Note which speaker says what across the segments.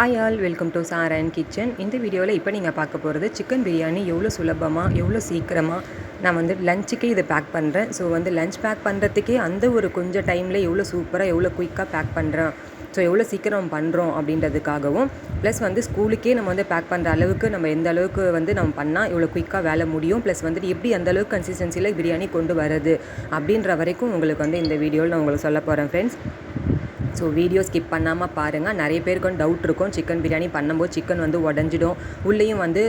Speaker 1: Hi all, welcome to sir and kitchen. இந்த வீடியோவில் இப்போ நீங்கள் பார்க்க போகிறது சிக்கன் பிரியாணி எவ்வளோ சுலபமாக எவ்வளோ சீக்கிரமாக நான் வந்து லஞ்சுக்கே இதை பேக் பண்ணுறேன். ஸோ வந்து லஞ்ச் பேக் பண்ணுறதுக்கே அந்த ஒரு கொஞ்சம் டைமில் எவ்வளோ சூப்பராக எவ்வளோ குயிக்காக பேக் பண்ணுறேன், ஸோ எவ்வளோ சீக்கிரம் பண்ணுறோம் அப்படின்றதுக்காகவும், ப்ளஸ் வந்து ஸ்கூலுக்கே நம்ம வந்து பேக் பண்ணுற அளவுக்கு நம்ம எந்த அளவுக்கு வந்து நம்ம பண்ணால் எவ்வளோ குயிக்காக வேலை முடியும், ப்ளஸ் வந்துட்டு எப்படி அந்த அளவுக்கு கன்சிஸ்டன்சியில் பிரியாணி கொண்டு வரது அப்படின்ற வரைக்கும் உங்களுக்கு வந்து இந்த வீடியோவில் நான் உங்களுக்கு சொல்ல போகிறேன் ஃப்ரெண்ட்ஸ். ஸோ வீடியோ ஸ்கிப் பண்ணாமல் பாருங்கள். நிறைய பேருக்கு வந்து டவுட் இருக்கும், சிக்கன் பிரியாணி பண்ணும்போது சிக்கன் வந்து உடஞ்சிடும், உள்ளேயும் வந்து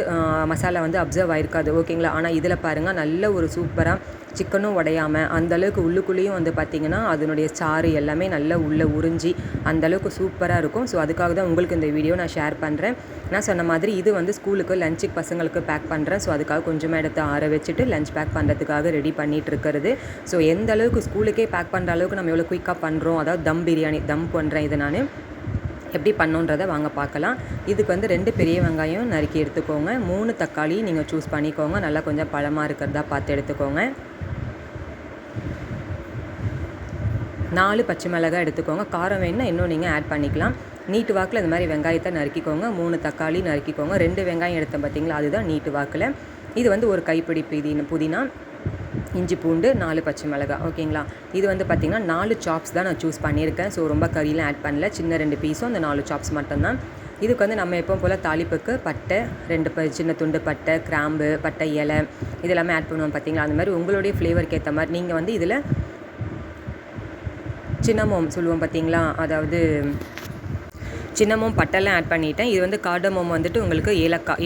Speaker 1: மசாலா வந்து அப்சர்வ் ஆகிருக்காது, ஓகேங்களா. ஆனால் இதில் பாருங்கள், நல்ல ஒரு சூப்பராக சிக்கனும் உடையாமல் அந்தளவுக்கு உள்ளுக்குள்ளேயும் வந்து பார்த்திங்கன்னா அதனுடைய சாறு எல்லாமே நல்லா உள்ளே உறிஞ்சி அந்தளவுக்கு சூப்பராக இருக்கும். ஸோ அதுக்காக தான் உங்களுக்கு இந்த வீடியோ நான் ஷேர் பண்ணுறேன். நான் சொன்ன மாதிரி இது வந்து ஸ்கூலுக்கு லஞ்சுக்கு பசங்களுக்கு பேக் பண்ணுறேன். ஸோ அதுக்காக கொஞ்சமாக எடுத்து ஆற வச்சுட்டு லஞ்ச் பேக் பண்ணுறதுக்காக ரெடி பண்ணிகிட்டு இருக்கிறது. ஸோ எந்த அளவுக்கு ஸ்கூலுக்கே பேக் பண்ணுற அளவுக்கு நம்ம எவ்வளோ குயிக்காக பண்ணுறோம், அதாவது தம் பிரியாணி தம் பண்ணுறேன். இது நான் எப்படி பண்ணோன்றதை வாங்க பார்க்கலாம். இதுக்கு வந்து 2 பெரிய வெங்காயம் நறுக்கி எடுத்துக்கோங்க. 3 தக்காளி நீங்கள் சூஸ் பண்ணிக்கோங்க, நல்லா கொஞ்சம் பழமாக இருக்கிறதா பார்த்து எடுத்துக்கோங்க. 4 பச்சை மிளகாய் எடுத்துக்கோங்க. காரம் வேணுன்னா இன்னும் நீங்கள் ஆட் பண்ணிக்கலாம். நீட்டு வாக்கில் இந்த மாதிரி வெங்காயத்தை நறுக்கிக்கோங்க. 3 தக்காளி நறுக்கிக்கோங்க. 2 வெங்காயம் எடுத்தேன் பார்த்தீங்களா, அதுதான் நீட்டு வாக்கில். இது வந்து ஒரு கைப்பிடி புதினா, இஞ்சி பூண்டு, 4 பச்சை மிளகாய், ஓகேங்களா. இது வந்து பார்த்திங்கன்னா 4 சாப்ஸ் தான் நான் சூஸ் பண்ணியிருக்கேன். ஸோ ரொம்ப கறியெலாம் ஆட் பண்ணல, சின்ன 2 பீஸும் அந்த 4 சாப்ஸ் மட்டும்தான். இதுக்கு வந்து நம்ம எப்போ போல் தாளிப்புக்கு பட்டை 2 சின்ன துண்டு பட்டை, கிராம்பு, பட்டை இலை இதெல்லாமே ஆட் பண்ணுவோம் பார்த்தீங்களா. அந்த மாதிரி உங்களுடைய ஃப்ளேவருக்கு ஏற்ற மாதிரி நீங்கள் வந்து இதில் சின்னமோம் சொல்லுவோம் பார்த்தீங்களா, அதாவது சின்னமும் பட்டெல்லாம் ஆட் பண்ணிவிட்டேன். இது வந்து கார்டமோம் வந்துட்டு உங்களுக்கு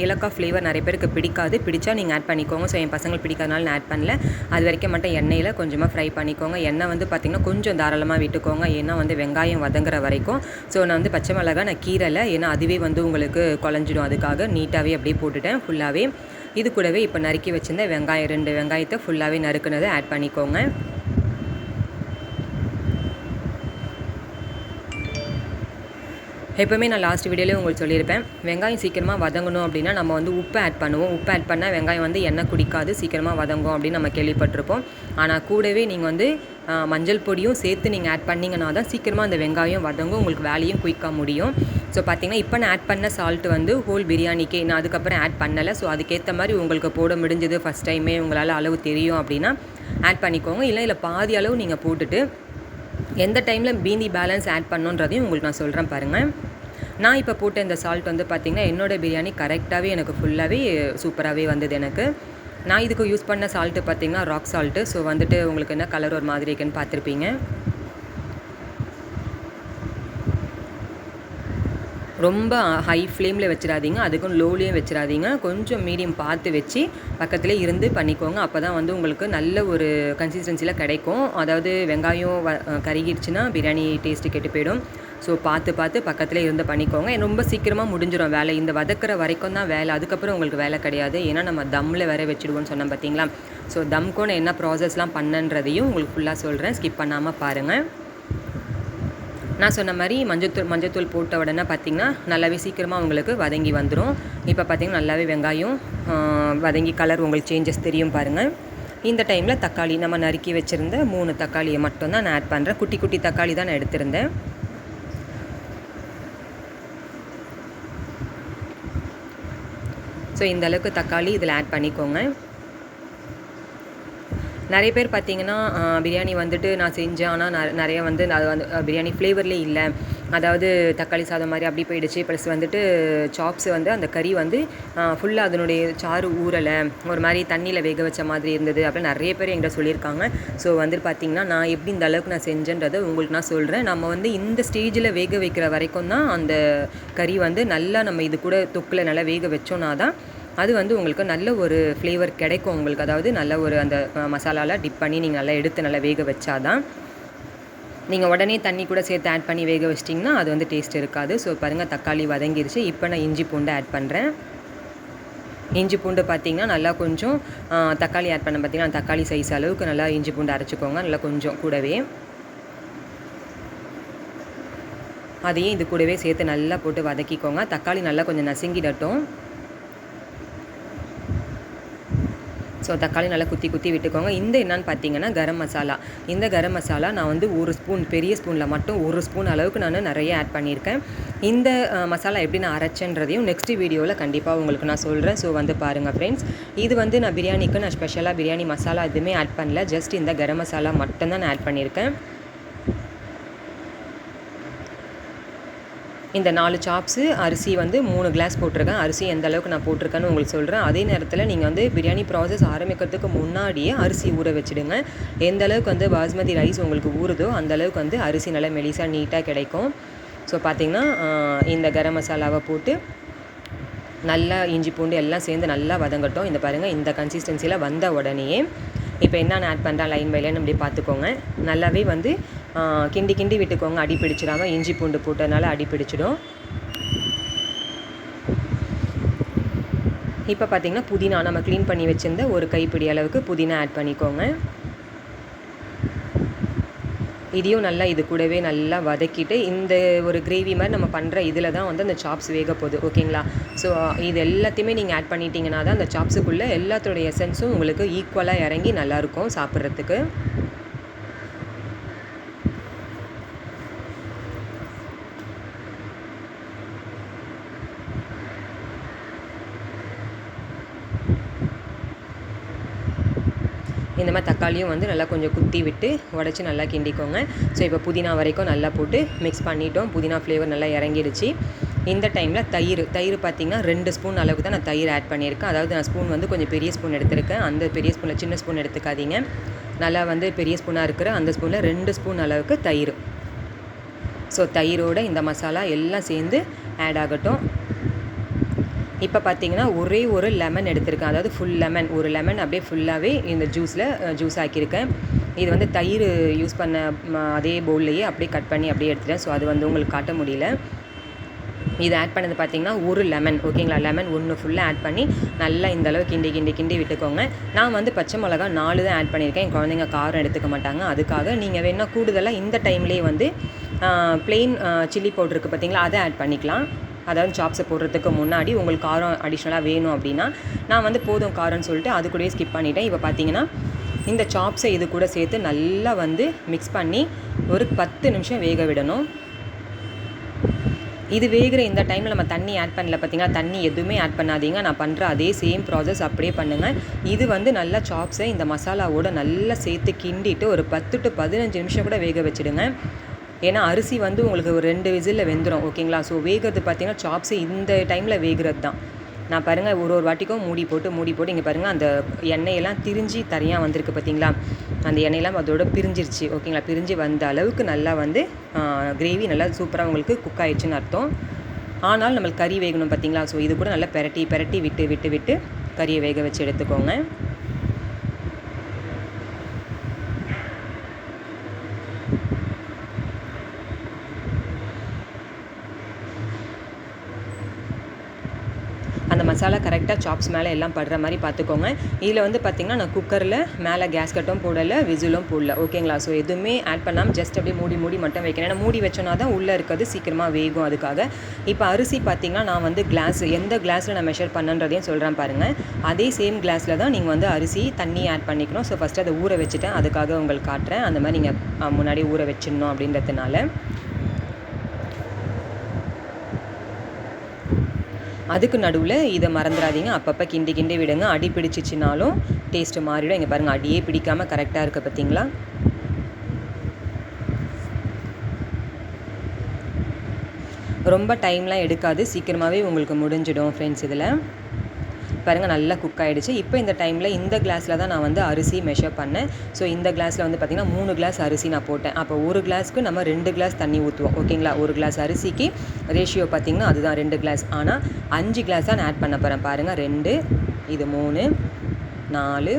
Speaker 1: ஏலக்காய் ஃப்ளேவர் நிறைய பேருக்கு பிடிக்காது, பிடிச்சா நீங்கள் ஆட் பண்ணிக்கோங்க. ஸோ என் பசங்களுக்கு பிடிக்காதனால நான் ஆட் பண்ணல. அது வரைக்கும் மட்டும் எண்ணெயில் கொஞ்சமாக ஃப்ரை பண்ணிக்கோங்க. எண்ணெய் வந்து பார்த்திங்கன்னா கொஞ்சம் தாராளமாக விட்டுக்கோங்க, ஏன்னா வந்து வெங்காயம் வதங்குற வரைக்கும். ஸோ நான் வந்து பச்சை மிளகாய் நான் கீரலை, ஏன்னா அதுவே வந்து உங்களுக்கு குழஞ்சிடும், அதுக்காக நீட்டாகவே அப்படியே போட்டுட்டேன் ஃபுல்லாகவே. இது கூடவே இப்போ நறுக்கி வச்சுருந்த வெங்காயம் 2 வெங்காயத்தை ஃபுல்லாகவே நறுக்குனதை ஆட் பண்ணிக்கோங்க. எப்போவுமே நான் லாஸ்ட் வீடியோலேயே உங்களுக்கு சொல்லியிருப்பேன், வெங்காயம் சீக்கிரமாக வதங்கணும் அப்படின்னா நம்ம வந்து உப்பு ஆட் பண்ணுவோம். உப்பு ஆட் பண்ணால் வெங்காயம் வந்து எண்ணெய் குடிக்காது, சீக்கிரமாக வதங்கும் அப்படின்னு நம்ம கேள்விப்பட்டிருப்போம். ஆனால் கூடவே நீங்கள் வந்து மஞ்சள் பொடியும் சேர்த்து நீங்கள் ஆட் பண்ணிங்கன்னா தான் சீக்கிரமாக அந்த வெங்காயம் வதங்கும், உங்களுக்கு வேலையும் குயிக்காக முடியும். ஸோ பார்த்திங்கன்னா இப்போ நான் ஆட் பண்ண சால்ட்டு வந்து ஹோல் பிரியாணிக்கே, நான் அதுக்கப்புறம் ஆட் பண்ணலை. ஸோ அதுக்கேற்ற மாதிரி உங்களுக்கு போட முடிஞ்சது, ஃபஸ்ட் டைமே உங்களால் அளவு தெரியும் அப்படின்னா ஆட் பண்ணிக்கோங்க. இல்லை பாதி அளவு நீங்கள் போட்டுட்டு எந்த டைமில் மீதி பேலன்ஸ் ஆட் பண்ணுன்றதையும் உங்களுக்கு நான் சொல்கிறேன் பாருங்கள். நான் இப்போ போட்ட இந்த சால்ட் வந்து பார்த்திங்கன்னா என்னோடய பிரியாணி கரெக்டாகவே எனக்கு ஃபுல்லாகவே சூப்பராகவே வந்தது எனக்கு. நான் இதுக்கு யூஸ் பண்ண சால்ட்டு பார்த்திங்கன்னா ராக் சால்ட்டு. ஸோ வந்துட்டு உங்களுக்கு என்ன கலர் ஒரு மாதிரி இருக்குன்னு பார்த்துருப்பீங்க. ரொம்ப ஹை ஃப்ளேமில் வச்சிடாதீங்க, அதுக்கும் லோலேயும் வச்சிடாதீங்க, கொஞ்சம் மீடியம் பார்த்து வச்சு பக்கத்துலேயே இருந்து பண்ணிக்கோங்க. அப்போ தான் வந்து உங்களுக்கு நல்ல ஒரு கன்சிஸ்டன்சியில் கிடைக்கும். அதாவது வெங்காயம் கருகிடுச்சுன்னா பிரியாணி டேஸ்ட்டு கெட்டு போயிடும். ஸோ பார்த்து பக்கத்துலேயே இருந்து பண்ணிக்கோங்க. ரொம்ப சீக்கிரமாக முடிஞ்சிடும் வேலை. இந்த வதக்கிற வரைக்கும் தான் வேலை, அதுக்கப்புறம் உங்களுக்கு வேலை கிடையாது. ஏன்னா நம்ம தம்மில் வேற வச்சுடுவோன்னு சொன்னேன் பார்த்தீங்களா. ஸோ தம்க்கு நான் என்ன ப்ராசஸ்லாம் பண்ணன்றதையும் உங்களுக்கு ஃபுல்லாக சொல்கிறேன், ஸ்கிப் பண்ணாமல் பாருங்கள். நான் சொன்ன மாதிரி மஞ்சத்தூள் போட்ட உடனே பார்த்திங்கன்னா நல்லாவே சீக்கிரமாக உங்களுக்கு வதங்கி வந்துடும். இப்போ பார்த்திங்கன்னா நல்லாவே வெங்காயம் வதங்கி கலர் உங்களுக்கு சேஞ்சஸ் தெரியும் பாருங்கள். இந்த டைமில் தக்காளி நம்ம நறுக்கி வச்சுருந்த 3 தக்காளியை மட்டும்தான் நான் ஆட் பண்ணுறேன். குட்டி தக்காளி தான் நான் எடுத்திருந்தேன். ஸோ இந்த அளவுக்கு தக்காளி இதில் ஆட் பண்ணிக்கோங்க. நிறைய பேர் பார்த்திங்கன்னா பிரியாணி வந்துட்டு நான் செஞ்சேன், ஆனால் நிறைய வந்து அது வந்து பிரியாணி ஃப்ளேவர்லேயே இல்லை, அதாவது தக்காளி சாதம் மாதிரி அப்படி போயிடுச்சு. ப்ளஸ் வந்துட்டு சாப்ஸ் வந்து அந்த கறி வந்து ஃபுல்லாக அதனுடைய சாறு ஊறலை, ஒரு மாதிரி தண்ணியில் வேக வச்ச மாதிரி இருந்தது அப்படின்னு நிறைய பேர் என்கிட்ட சொல்லியிருக்காங்க. ஸோ வந்து பார்த்திங்கன்னா நான் எப்படி இந்த அளவுக்கு நான் செஞ்சேன்றதை உங்களுக்கு நான் சொல்கிறேன். நம்ம வந்து இந்த ஸ்டேஜில் வேக வைக்கிற வரைக்கும் தான் அந்த கறி வந்து நல்லா நம்ம இது கூட தொக்கில் நல்லா வேக வச்சோன்னா தான் அது வந்து உங்களுக்கு நல்ல ஒரு ஃப்ளேவர் கிடைக்கும் உங்களுக்கு. அதாவது நல்ல ஒரு அந்த மசாலாவில் டிப் பண்ணி நீங்கள் நல்லா எடுத்து நல்லா வேக வச்சாதான். நீங்கள் உடனே தண்ணி கூட சேர்த்து ஆட் பண்ணி வேக வச்சிட்டிங்கன்னா அது வந்து டேஸ்ட் இருக்காது. ஸோ பாருங்கள் தக்காளி வதங்கிருச்சு. இப்போ நான் இஞ்சி பூண்டு ஆட் பண்ணுறேன். இஞ்சி பூண்டு பார்த்திங்கன்னா நல்லா கொஞ்சம் தக்காளி ஆட் பண்ண பார்த்திங்கன்னா தக்காளி சைஸ் அளவுக்கு நல்லா இஞ்சி பூண்டு அரைச்சிக்கோங்க, நல்லா கொஞ்சம் கூடவே. அதையும் இது கூடவே சேர்த்து நல்லா போட்டு வதக்கிக்கோங்க. தக்காளி நல்லா கொஞ்சம் நசுங்கிடட்டும். ஸோ தக்காளி நல்லா குத்தி குத்தி விட்டுக்கோங்க. இந்த என்னன்னு பார்த்தீங்கன்னா கரம் மசாலா. இந்த கரம் மசாலா நான் வந்து ஒரு ஸ்பூன், பெரிய ஸ்பூனில் மட்டும் ஒரு ஸ்பூன் அளவுக்கு நான் நிறைய ஆட் பண்ணியிருக்கேன். இந்த மசாலா எப்படி நான் அரைச்சேன்றதையும் நெக்ஸ்ட் வீடியோவில் கண்டிப்பாக உங்களுக்கு நான் சொல்கிறேன். ஸோ வந்து பாருங்கள் ஃப்ரெண்ட்ஸ். இது வந்து நான் பிரியாணிக்கு நான் ஸ்பெஷலாக பிரியாணி மசாலா எதுவுமே ஆட் பண்ணல. ஜஸ்ட் இந்த கரம் மசாலா மட்டும்தான் நான் ஆட் பண்ணியிருக்கேன். இந்த 4 சாப்ஸு அரிசி வந்து 3 கிளாஸ் போட்டிருக்கேன். அரிசி எந்த அளவுக்கு நான் போட்டிருக்கேன்னு உங்களுக்கு சொல்கிறேன். அதே நேரத்தில் நீங்கள் வந்து பிரியாணி ப்ராசஸ் ஆரம்பிக்கிறதுக்கு முன்னாடியே அரிசி ஊற வச்சுடுங்க. எந்த அளவுக்கு வந்து பாஸ்மதி ரைஸ் உங்களுக்கு ஊறுதோ அந்த அளவுக்கு வந்து அரிசி நல்லா மெலிசாக நீட்டாக கிடைக்கும். ஸோ பார்த்திங்கன்னா இந்த கரம் மசாலாவை போட்டு நல்லா இஞ்சி பூண்டு எல்லாம் சேர்ந்து நல்லா வதங்கட்டும். இந்த பாருங்கள், இந்த கன்சிஸ்டன்சியில் வந்த உடனேயே இப்போ என்னென்ன ஆட் பண்ணுறேன் லைன் பை லைன் அப்படி பார்த்துக்கோங்க. நல்லாவே வந்து கிண்டி கிண்டி விட்டுக்கோங்க, அடி பிடிச்சிடாமல். இஞ்சி பூண்டு போட்டதுனால அடி பிடிச்சிடும். இப்போ பார்த்திங்கன்னா புதினா நம்ம க்ளீன் பண்ணி வச்சுருந்த ஒரு கைப்பிடி அளவுக்கு புதினா ஆட் பண்ணிக்கோங்க. இதையும் நல்லா இது கூடவே நல்லா வதக்கிட்டு இந்த ஒரு கிரேவி மாதிரி நம்ம பண்ணுற இதில் தான் வந்து அந்த சாப்ஸ் வேக போகுது. ஓகேங்களா? ஸோ இது எல்லாத்தையுமே நீங்கள் ஆட் பண்ணிட்டீங்கன்னா தான் அந்த சாப்ஸுக்குள்ளே எல்லாத்தோடைய எசன்ஸும் உங்களுக்கு ஈக்குவலாக இறங்கி நல்லாயிருக்கும் சாப்பிட்றதுக்கு. இந்த மாதிரி தக்காளியும் வந்து நல்லா கொஞ்சம் குத்தி விட்டு உடச்சி நல்லா கிண்டிக்கோங்க. ஸோ இப்போ புதினா வரைக்கும் நல்லா போட்டு மிக்ஸ் பண்ணிட்டோம். புதினா ஃப்ளேவர் நல்லா இறங்கிடுச்சு. இந்த டைமில் தயிர் பார்த்திங்கன்னா 2 ஸ்பூன் அளவுக்கு தான் நான் தயிர் ஆட் பண்ணியிருக்கேன். அதாவது நான் ஸ்பூன் வந்து கொஞ்சம் பெரிய ஸ்பூன் எடுத்திருக்கேன். அந்த பெரிய ஸ்பூனில் சின்ன ஸ்பூன் எடுத்துக்காதீங்க. நல்லா வந்து பெரிய ஸ்பூனாக இருக்கிற அந்த ஸ்பூனில் 2 ஸ்பூன் அளவுக்கு தயிர். ஸோ தயிரோடு இந்த மசாலா எல்லாம் சேர்ந்து ஆட் ஆகட்டும். இப்போ பார்த்தீங்கன்னா ஒரே ஒரு லெமன் எடுத்திருக்கேன். அதாவது ஃபுல் லெமன், ஒரு லெமன் அப்படியே ஃபுல்லாகவே இந்த ஜூஸ் ஆக்கியிருக்கேன். இது வந்து தயிர் யூஸ் பண்ண அதே பவுல்லையே அப்படியே கட் பண்ணி அப்படியே எடுத்துட்டேன். ஸோ அது வந்து உங்களுக்கு காட்ட முடியல. இது ஆட் பண்ணது பார்த்திங்கன்னா ஒரு லெமன். ஓகேங்களா? லெமன் 1 ஃபுல்லாக ஆட் பண்ணி நல்லா இந்த அளவு கிண்டி விட்டுக்கோங்க. நான் வந்து பச்சை மிளகா 4 தான் ஆட் பண்ணியிருக்கேன். என் குழந்தைங்க காரம் எடுத்துக்க மாட்டாங்க. அதுக்காக நீங்கள் வேணால் கூடுதலாக இந்த டைம்லேயே வந்து ப்ளெயின் சில்லி பவுடர் இருக்குது பார்த்திங்களா, அதை ஆட் பண்ணிக்கலாம். அதாவது சாப்ஸை போடுறதுக்கு முன்னாடி உங்களுக்கு காரம் அடிஷ்னலாக வேணும் அப்படின்னா நான் வந்து போதும் காரம்னு சொல்லிட்டு அது கூடயே ஸ்கிப் பண்ணிட்டேன். இப்போ பார்த்தீங்கன்னா இந்த சாப்ஸை இது கூட சேர்த்து நல்லா வந்து மிக்ஸ் பண்ணி ஒரு 10 நிமிஷம் வேக விடணும். இது வேகிற இந்த டைமில் நம்ம தண்ணி ஆட் பண்ணல பார்த்திங்கன்னா, தண்ணி எதுவுமே ஆட் பண்ணாதீங்க. நான் பண்ணுற அதே சேம் ப்ராசஸ் அப்படியே பண்ணுங்கள். இது வந்து நல்லா சாப்ஸை இந்த மசாலாவோட நல்லா சேர்த்து கிண்டிட்டு ஒரு 10 to 15 நிமிஷம் கூட வேக வச்சுடுங்க. ஏன்னா அரிசி வந்து உங்களுக்கு ஒரு 2 விசிலில் வெந்துடும். ஓகேங்களா? ஸோ வேகிறது பார்த்திங்கன்னா சாப்ஸு இந்த டைமில் வேகிறது தான். நான் பாருங்கள் ஒரு வாட்டிக்கும் மூடி போட்டு இங்கே பாருங்கள் அந்த எண்ணெயெல்லாம் திரிஞ்சு தனியாக வந்திருக்கு பார்த்திங்களா, அந்த எண்ணெயெல்லாம் அதோட பிரிஞ்சிருச்சு. ஓகேங்களா? பிரிஞ்சு வந்த அளவுக்கு நல்லா வந்து கிரேவி நல்லா சூப்பராக உங்களுக்கு குக் ஆயிடுச்சுன்னு அர்த்தம். ஆனால் நம்மளுக்கு கறி வேகணும் பார்த்திங்களா. ஸோ இது கூட நல்லா பெரட்டி விட்டு கறியை வேக வச்சு எடுத்துக்கோங்க. அந்த மசாலா கரெக்டாக சாப்ஸ் மேலே எல்லாம் படுற மாதிரி பார்த்துக்கோங்க. இதில் வந்து பார்த்திங்கன்னா நான் குக்கரில் மேலே கேஸ் கட்டும் போடலை, விசிலும் போடல. ஓகேங்களா? ஸோ எதுவுமே ஆட் பண்ணாமல் ஜஸ்ட் அப்படியே மூடி மட்டும் வைக்கணும். ஏன்னா மூடி வச்சோன்னா தான் உள்ளே இருக்கிறது சீக்கிரமாக வேகும். அதுக்காக இப்போ அரிசி பார்த்திங்கன்னா நான் வந்து எந்த கிளாஸில் நான் மெஷர் பண்ணுன்றதையும் சொல்கிறேன் பாருங்கள். அதே சேம் கிளாஸில் தான் நீங்கள் வந்து அரிசி தண்ணி ஆட் பண்ணிக்கணும். ஸோ ஃபஸ்ட்டு அதை ஊற வச்சுட்டேன், அதுக்காக உங்களுக்கு காட்டுறேன். அந்த மாதிரி நீங்கள் முன்னாடி ஊற வச்சிடணும் அப்படின்றதுனால. அதுக்கு நடுவில் இதை மறந்துடாதீங்க, அப்பப்போ கிண்டி விடுங்க. அடி பிடிச்சிச்சினாலும் டேஸ்ட்டு மாறிடும். இங்கே பாருங்கள், அடியே பிடிக்காமல் கரெக்டாக இருக்குது பார்த்திங்களா. ரொம்ப டைம்லாம் எடுக்காது, சீக்கிரமாகவே உங்களுக்கு முடிஞ்சிடும் ஃப்ரெண்ட்ஸ். இதில் பாருங்கள் நல்லா குக் ஆகிடுச்சு. இப்போ இந்த டைமில் இந்த கிளாஸில் தான் நான் வந்து அரிசி மெஷர் பண்ணேன். ஸோ இந்த கிளாஸில் வந்து பார்த்திங்கன்னா 3 கிளாஸ் அரிசி நான் போட்டேன். அப்போ ஒரு கிளாஸ்க்கு நம்ம 2 கிளாஸ் தண்ணி ஊற்றுவோம். ஓகேங்களா? ஒரு கிளாஸ் அரிசிக்கு ரேஷியோ பார்த்திங்கன்னா அதுதான் 2 கிளாஸ். ஆனால் 5 கிளாஸ் தான் நான் ஆட் பண்ண போகிறேன். பாருங்கள், 2, இது 3, 4,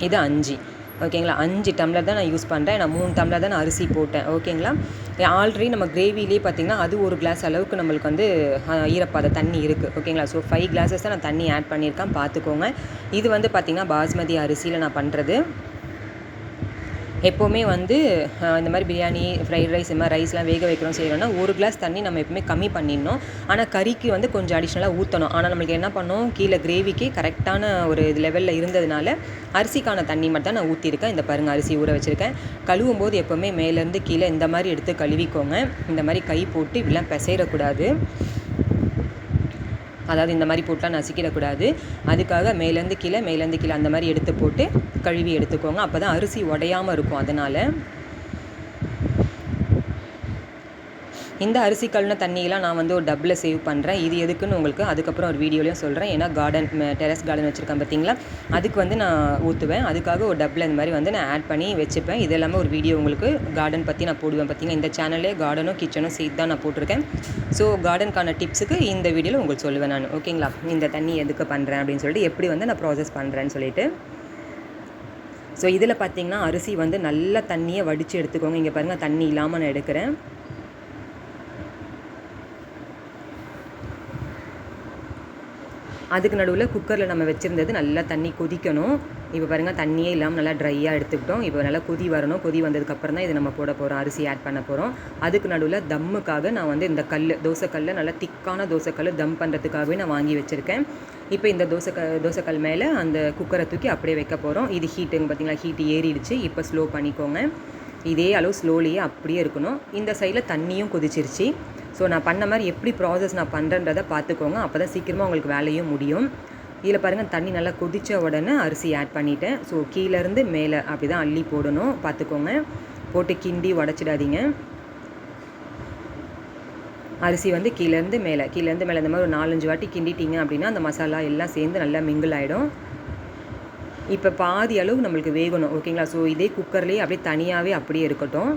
Speaker 1: இது 5. ஓகேங்களா? 5 டம்ளர் தான் நான் யூஸ் பண்ணுறேன். நான் 3 டம்ளர் தான் நான் அரிசி போட்டேன். ஓகேங்களா? ஆல்ரெடி நம்ம கிரேவிலே பார்த்திங்கன்னா அது ஒரு கிளாஸ் அளவுக்கு நம்மளுக்கு வந்து ஈரப்பாத தண்ணி இருக்குது. ஓகேங்களா? ஸோ 5 கிளாஸஸ் தான் நான் தண்ணி ஆட் பண்ணியிருக்கேன், பார்த்துக்கோங்க. இது வந்து பார்த்திங்கன்னா பாஸ்மதி அரிசியில் நான் பண்ணுறது. எப்போவுமே வந்து இந்த மாதிரி பிரியாணி, ஃப்ரைட் ரைஸ் இது மாதிரி ரைஸ்லாம் வேக வைக்கிறோம் செய்கிறோன்னா 1 கிளாஸ் தண்ணி நம்ம எப்பவுமே கம்மி பண்ணிடணும். ஆனால் கறிக்கு வந்து கொஞ்சம் அடிஷ்னலாக ஊற்றணும். ஆனால் நம்மளுக்கு என்ன பண்ணோம், கீழே கிரேவிக்கு கரெக்டான ஒரு இது லெவலில் இருந்ததுனால அரிசிக்கான தண்ணி மட்டும் தான் நான் ஊற்றிருக்கேன். இந்த பாருங்கள், அரிசி ஊற வச்சுருக்கேன். கழுவும் போது எப்போவுமே மேலேருந்து கீழே இந்த மாதிரி எடுத்து கழுவிக்கோங்க. இந்த மாதிரி கை போட்டு இப்படிலாம் பிசைறக்கூடாது. அதாவது இந்த மாதிரி போட்டுலாம் நசுக்கிடக்கூடாது. அதுக்காக மேலேருந்து கீழே அந்த மாதிரி எடுத்து போட்டு கழுவி எடுத்துக்கோங்க. அப்போ தான் அரிசி உடையாமல் இருக்கும். அதனால் இந்த அரிசி கழுவின தண்ணியெல்லாம் நான் வந்து ஒரு டப்பில் சேவ் பண்ணுறேன். இது எதுக்குன்னு உங்களுக்கு அதுக்கப்புறம் ஒரு வீடியோலையும் சொல்கிறேன். ஏன்னா டெரஸ் கார்டன் வச்சுருக்கேன் பார்த்தீங்களா, அதுக்கு வந்து நான் ஊற்றுவேன். அதுக்காக ஒரு டப்பில் இந்த மாதிரி வந்து நான் ஆட் பண்ணி வச்சுப்பேன். இது எல்லாமே ஒரு வீடியோ உங்களுக்கு கார்டன் பற்றி நான் போடுவேன் பார்த்தீங்கன்னா. இந்த சேனல்லே கார்டனும் கிச்சனும் சேர்த்து தான் நான் போட்டிருக்கேன். ஸோ கார்டனுக்கான டிப்ஸுக்கு இந்த வீடியோவில் உங்களுக்கு சொல்லுவேன் நான். ஓகேங்களா, இந்த தண்ணி எதுக்கு பண்ணுறேன் அப்படின்னு சொல்லிட்டு, எப்படி வந்து நான் ப்ராசஸ் பண்ணுறேன்னு சொல்லிட்டு. ஸோ இதில் பார்த்தீங்கன்னா அரிசி வந்து நல்லா தண்ணியை வடித்து எடுத்துக்கோங்க. இங்கே பாருங்கள், தண்ணி இல்லாமல் நான் எடுக்கிறேன். அதுக்கு நடுவில் குக்கரில் நம்ம வச்சுருந்தது நல்லா தண்ணி கொதிக்கணும். இப்போ பாருங்கள், தண்ணியே இல்லாமல் நல்லா ட்ரையாக எடுத்துக்கிட்டோம். இப்போ நல்லா கொதி வரணும். கொதி வந்ததுக்கப்புறம் தான் இது நம்ம போட போகிறோம், அரிசி ஆட் பண்ண போகிறோம். அதுக்கு நடுவில் தம்முக்காக நான் வந்து இந்த தோசைக்கல்லை நல்லா திக்கான தோசைக்கல் தம் பண்ணுறதுக்காகவே நான் வாங்கி வச்சுருக்கேன். இப்போ இந்த தோசைக்கல் மேலே அந்த குக்கரை தூக்கி அப்படியே வைக்க போகிறோம். இது ஹீட்டுங்க பார்த்தீங்களா, ஹீட்டு ஏறிடுச்சு. இப்போ ஸ்லோ பண்ணிக்கோங்க. இதே அளவு ஸ்லோலியே அப்படியே இருக்கணும். இந்த சைடில் தண்ணியும் கொதிச்சிருச்சு. ஸோ நான் பண்ண மாதிரி எப்படி ப்ராசஸ் நான் பண்ணுறன்றதை பார்த்துக்கோங்க. அப்போ தான் சீக்கிரமாக உங்களுக்கு வேலையும் முடியும். இதில் பாருங்கள், தண்ணி நல்லா கொதித்த உடனே அரிசி ஆட் பண்ணிவிட்டேன். ஸோ கீழேருந்து மேலே அப்படி தான் அள்ளி போடணும், பார்த்துக்கோங்க. போட்டு கிண்டி உடச்சிடாதீங்க. அரிசி வந்து கீழேருந்து மேலே இந்த மாதிரி ஒரு 4-5 வாட்டி கிண்டிட்டிங்க அப்படின்னா அந்த மசாலா எல்லாம் சேர்ந்து நல்லா மிங்கிள் ஆகிடும். இப்போ பாதி அளவு நம்மளுக்கு வேகணும். ஓகேங்களா, ஸோ இதே குக்கர்லேயே அப்படியே தனியாகவே அப்படியே இருக்கட்டும்.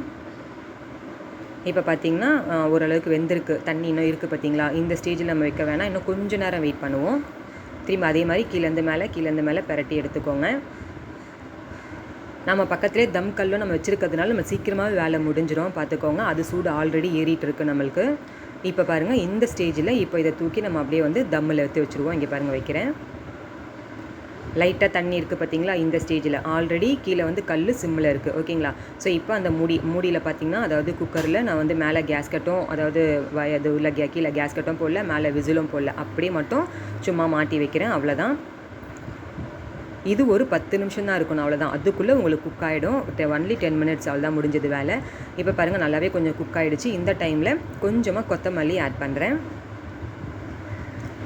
Speaker 1: இப்போ பார்த்திங்கன்னா ஓரளவுக்கு வெந்திருக்கு. தண்ணி இன்னும் இருக்குது பார்த்தீங்களா. இந்த ஸ்டேஜில் நம்ம வைக்க வேணாம், இன்னும் கொஞ்சம் நேரம் வெயிட் பண்ணுவோம். திரும்ப அதே மாதிரி கீழேருந்து மேலே பிரட்டி எடுத்துக்கோங்க. நம்ம பக்கத்துலேயே தம் கல்லும் நம்ம வச்சுருக்கிறதுனால நம்ம சீக்கிரமாகவே வேலை முடிஞ்சிடும், பார்த்துக்கோங்க. அது சூடு ஆல்ரெடி ஏறிட்டு இருக்குது நம்மளுக்கு. இப்போ பாருங்கள், இந்த ஸ்டேஜில் இப்போ இதை தூக்கி நம்ம அப்படியே வந்து தம்மில் எடுத்து வச்சுருவோம். இங்கே பாருங்கள், வைக்கிறேன். லைட்டாக தண்ணி இருக்குது பார்த்தீங்களா. இந்த ஸ்டேஜில் ஆல்ரெடி கீழே வந்து கல் சிம்மில் இருக்குது. ஓகேங்களா, ஸோ இப்போ அந்த மூடியில் பார்த்திங்கன்னா, அதாவது குக்கரில் நான் வந்து மேலே கேஸ்கட்டும், அதாவது அது உள்ள கீழே கேஸ்கட்டும் போடல, மேலே விசிலும் போடல, அப்படியே மட்டும் சும்மா மாட்டி வைக்கிறேன். அவ்வளோதான். இது ஒரு 10 நிமிஷம் தான் இருக்கணும், அவ்வளோதான். அதுக்குள்ளே உங்களுக்கு குக் ஆகிடும். ஒன்லி 10 மினிட்ஸ், அவ்வளோதான், முடிஞ்சது வேலை. இப்போ பாருங்கள், நல்லாவே கொஞ்சம் குக் ஆகிடுச்சு. இந்த டைமில் கொஞ்சமாக கொத்தமல்லி ஆட் பண்ணுறேன்.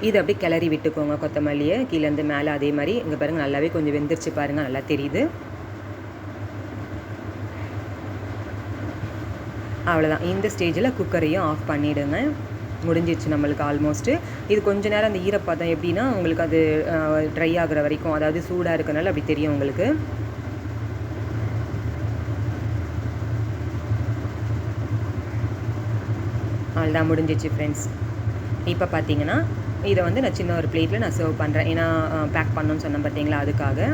Speaker 1: இது அப்படியே கிளறி விட்டுக்கோங்க. கொத்தமல்லியை கீழேருந்து மேலே அதே மாதிரி. இங்கே பாருங்கள், நல்லாவே கொஞ்சம் வெந்துருச்சு பாருங்கள், நல்லா தெரியுது. அவ்வளோதான். இந்த ஸ்டேஜில் குக்கரையும் ஆஃப் பண்ணிவிடுங்க. முடிஞ்சிடுச்சு நம்மளுக்கு ஆல்மோஸ்ட்டு. இது கொஞ்சம் நேரம் அந்த ஈரப்பதம் எப்படின்னா உங்களுக்கு அது ட்ரை ஆகிற வரைக்கும், அதாவது சூடாக இருக்கனால அப்படி தெரியும் உங்களுக்கு. அவ்வளோதான், முடிஞ்சிச்சு ஃப்ரெண்ட்ஸ். இப்போ பார்த்தீங்கன்னா இதை வந்து நான் சின்ன ஒரு பிளேட்டில் நான் சர்வ் பண்ணுறேன். ஏன்னா பேக் பண்ணணும்னு சொன்னேன் பார்த்தீங்களா, அதுக்காக.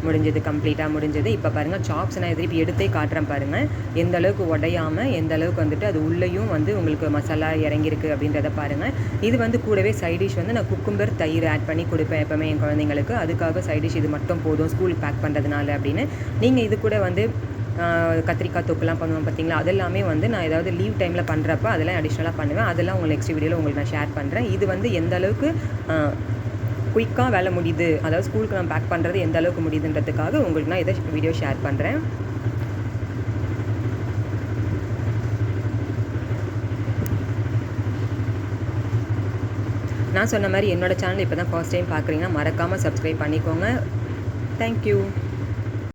Speaker 1: முடிஞ்சது, கம்ப்ளீட்டாக முடிஞ்சது. இப்போ பாருங்கள், சாப்ஸ் நான் திருப்பி எடுத்தே காட்டுறேன் பாருங்கள். எந்த அளவுக்கு உடையாமல், எந்த அளவுக்கு வந்துட்டு அது உள்ளேயும் வந்து உங்களுக்கு மசாலா இறங்கியிருக்கு அப்படின்றத பாருங்கள். இது வந்து கூடவே சைடிஷ் வந்து நான் குக்கும்பர் தயிர் ஆட் பண்ணி கொடுப்பேன் எப்போவுமே என் குழந்தைங்களுக்கு. அதுக்காக சைடிஷ் இது மட்டும் போதும் ஸ்கூலுக்கு பேக் பண்ணுறதுனால அப்படின்னு. நீங்கள் இது கூட வந்து கத்திரிக்காய் தொக்குலாம் பண்ணுவோம் பார்த்தீங்களா, அதெல்லாமே வந்து நான் ஏதாவது லீவ் டைமில் பண்ணுறப்ப அதெல்லாம் அடிஷ்னலாக பண்ணுவேன். அதெல்லாம் உங்களுக்கு நெக்ஸ்ட் வீடியோவில் உங்களுக்கு நான் ஷேர் பண்ணுறேன். இது வந்து எந்த அளவுக்கு குயிக்காக வேலை முடியுது, அதாவது ஸ்கூலுக்கு நான் பேக் பண்ணுறது எந்த அளவுக்கு முடியுதுன்றதுக்காக உங்களுக்கு நான் இதை வீடியோ ஷேர் பண்ணுறேன். நான் சொன்ன மாதிரி என்னோடய சேனல் இப்போ தான் ஃபர்ஸ்ட் டைம் பார்க்குறீங்கன்னா மறக்காமல் சப்ஸ்கிரைப் பண்ணிக்கோங்க. தேங்க்யூ.